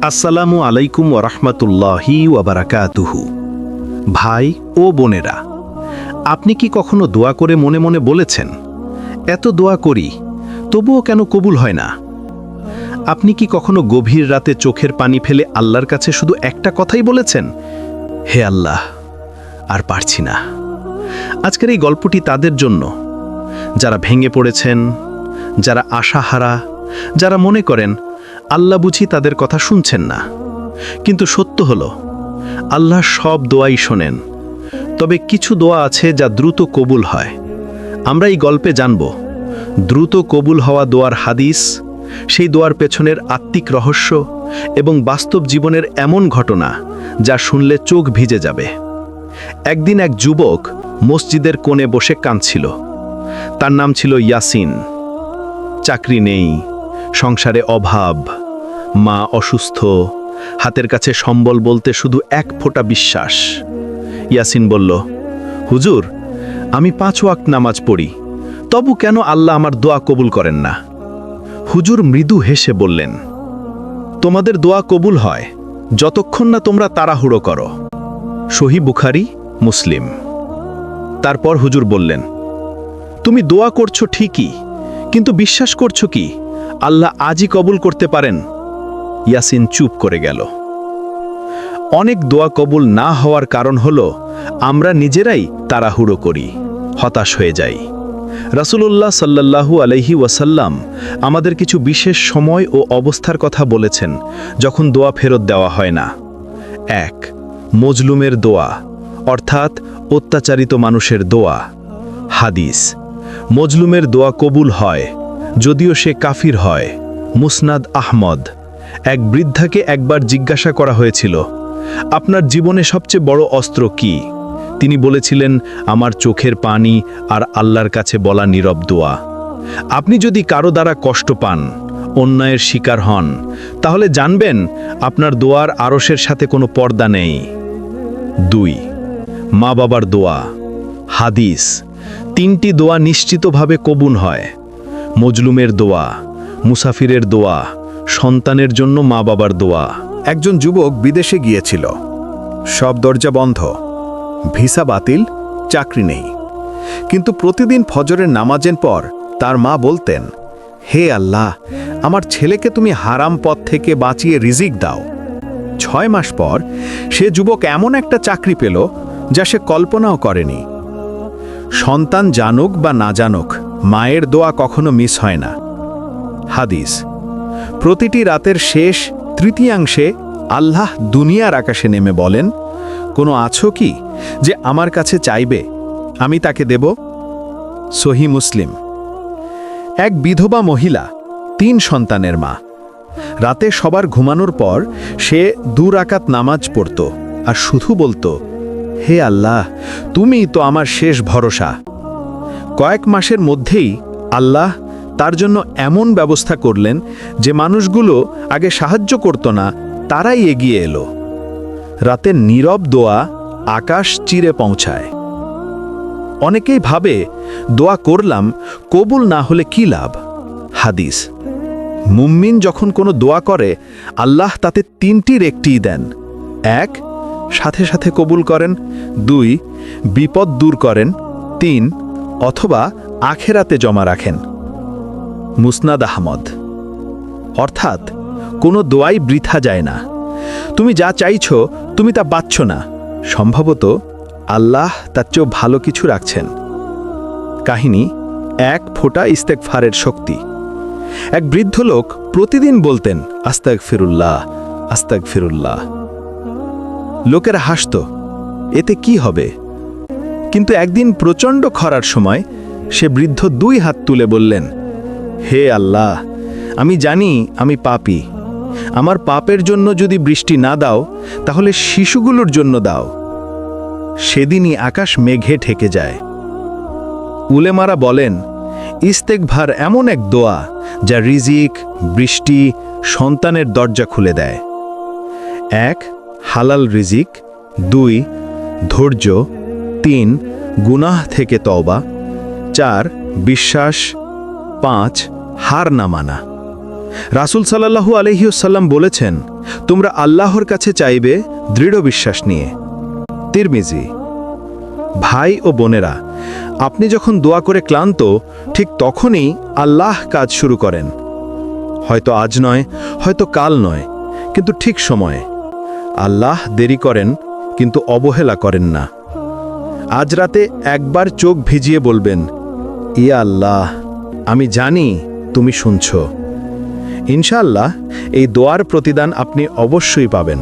আসসালামু আলাইকুম ওরহমতুল্লাহি ওয়াবারাকাতুহু। ভাই ও বোনেরা, আপনি কি কখনো দোয়া করে মনে মনে বলেছেন, এত দোয়া করি তবুও কেন কবুল হয় না? আপনি কি কখনো গভীর রাতে চোখের পানি ফেলে আল্লাহর কাছে শুধু একটা কথাই বলেছেন, হে আল্লাহ, আর পারছি না? আজকের এই গল্পটি তাদের জন্য, যারা ভেঙে পড়েছেন, যারা আশাহারা, যারা মনে করেন আল্লাহ বুঝি তাদের কথা শুনছেন না। কিন্তু সত্য হলো, আল্লাহ সব দোয়াই শোনেন, তবে কিছু দোয়া আছে যা দ্রুত কবুল হয়। আমরা এই গল্পে জানব দ্রুত কবুল হওয়া দোয়ার হাদিস, সেই দোয়ার পেছনের আত্মিক রহস্য এবং বাস্তব জীবনের এমন ঘটনা যা শুনলে চোখ ভিজে যাবে। একদিন এক যুবক মসজিদের কোণে বসে কাঁদছিল। তার নাম ছিল ইয়াসিন। চাকরি নেই, সংসারে অভাব, মা অসুস্থ, হাতের কাছে সম্বল বলতে শুধু এক ফোঁটা বিশ্বাস। ইয়াসিন বলল, হুজুর, আমি 5 ওয়াক্ত নামাজ পড়ি, তবু কেন আল্লাহ আমার দোয়া কবুল করেন না? হুজুর মৃদু হেসে বললেন, তোমাদের দোয়া কবুল হয় যতক্ষণ না তোমরা তাড়াহুড়ো করো। সহিহ বুখারী, মুসলিম। তারপর হুজুর বললেন, তুমি দোয়া করছো ঠিকই, কিন্তু বিশ্বাস করছো কি আল্লাহ আজই কবুল করতে পারেন? ইয়াসিন চুপ করে গেল। অনেক দোয়া কবুল না হওয়ার কারণ হলো আমরা নিজেরাই তাড়াহুড়ো করি, হতাশ হয়ে যাই। রাসূলুল্লাহ সাল্লাল্লাহু আলাইহি ওয়াসাল্লাম আমাদের কিছু বিশেষ সময় ও অবস্থার কথা বলেছেন যখন দোয়া ফেরত দেওয়া হয় না। 1. মজলুমের দোয়া, অর্থাৎ অত্যাচারিত মানুষের দোয়া। হাদিস: মজলুমের দোয়া কবুল হয় যদিও সে কাফির হয়। মুসনাদ আহমদ। এক বৃদ্ধাকে একবার জিজ্ঞাসা করা হয়েছিল, আপনার জীবনে সবচেয়ে বড় অস্ত্র কি? তিনি বলেছিলেন, আমার চোখের পানি আর আল্লাহর কাছে বলা নীরব দোয়া। আপনি যদি কারো দ্বারা কষ্ট পান, অন্যায়ের শিকার হন, তাহলে জানবেন আপনার দোয়ার আরশের সাথে কোনো পর্দা নেই। 2. মা বাবার দোয়া। হাদিস: 3টি দোয়া নিশ্চিতভাবে কবুল হয়। মজলুমের দোয়া, মুসাফিরের দোয়া, সন্তানের জন্য মা বাবার দোয়া। একজন যুবক বিদেশে গিয়েছিল। সব দরজা বন্ধ, ভিসা বাতিল, চাকরি নেই। কিন্তু প্রতিদিন ফজরের নামাজের পর তার মা বলতেন, হে আল্লাহ, আমার ছেলেকে তুমি হারাম পথ থেকে বাঁচিয়ে রিজিক দাও। 6 মাস পর সে যুবক এমন একটা চাকরি পেল যা সে কল্পনাও করেনি। সন্তান জানুক বা না জানুক, মায়ের দোয়া কখনো মিস হয় না। হাদিস: প্রতিটি রাতের শেষ তৃতীয়াংশে আল্লাহ দুনিয়ার আকাশে নেমে বলেন, কোনো আছো কি যে আমার কাছে চাইবে, আমি তাকে দেব? সহিহ মুসলিম। এক বিধবা মহিলা, 3 সন্তানের মা। রাতে সবার ঘুমানোর পর সে 2 রাকাত নামাজ পড়ত আর শুধু বলতো, হে আল্লাহ, তুমিই তো আমার শেষ ভরসা। কয়েক মাসের মধ্যেই আল্লাহ তার জন্য এমন ব্যবস্থা করলেন যে মানুষগুলো আগে সাহায্য করত না, তারাই এগিয়ে এলো। রাতের নীরব দোয়া আকাশ চিরে পৌঁছায়। অনেকেই ভাবে, দোয়া করলাম, কবুল না হলে কি লাভ? হাদিস: মুমিন যখন কোনো দোয়া করে, আল্লাহ তাতে 3টির একটিই দেন। 1. সাথে সাথে কবুল করেন। 2. বিপদ দূর করেন। 3. অথবা আখেরাতে জমা রাখেন। মুসনাদ আহমদ। অর্থাৎ কোনো দোয়াই বৃথা যায় না। তুমি যা চাইছো তুমি তা পাচ্ছ না, সম্ভবত আল্লাহ তার চেয়েও ভালো কিছু রাখছেন। কাহিনী: 1 ফোঁটা ইস্তেগফারের শক্তি। এক বৃদ্ধ লোক প্রতিদিন বলতেন, আস্তাগফিরুল্লাহ, আস্তাগফিরুল্লাহ। লোকেরা হাসত, এতে কি হবে? কিন্তু একদিন প্রচণ্ড খরার সময় সে বৃদ্ধ 2 হাত তুলে বললেন, হে আল্লাহ, আমি জানি আমি পাপী। আমার পাপের জন্য যদি বৃষ্টি না দাও, তাহলে শিশুগুলোর জন্য দাও। সেদিনই আকাশ মেঘে ঢেকে যায়। উলেমারা বলেন, ইস্তেগফার এমন এক দোয়া যা রিজিক, বৃষ্টি, সন্তানের দরজা খুলে দেয়। 1. হালাল রিজিক। 2. ধৈর্য। 3. গুনাহ থেকে তওবা। 4. বিশ্বাস। 5. হার না মানা। রাসূল সাল্লাল্লাহু আলাইহি ওয়াসাল্লাম বলেছেন, তোমরা আল্লাহর কাছে চাইবে দৃঢ় বিশ্বাস নিয়ে। তিরমিজি। ভাই ও বোনেরা, আপনি যখন দোয়া করে ক্লান্ত, ঠিক তখনই আল্লাহ কাজ শুরু করেন। হয়তো আজ নয়, হয়তো কাল নয়, কিন্তু ঠিক সময়ে। আল্লাহ দেরি করেন, কিন্তু অবহেলা করেন না। আজ রাতে একবার চোখ ভিজিয়ে বলবেন, ইয়া আল্লাহ, আমি জানি তুমি শুনছো। ইনশাআল্লাহ এই দোয়ার প্রতিদান আপনি অবশ্যই পাবেন।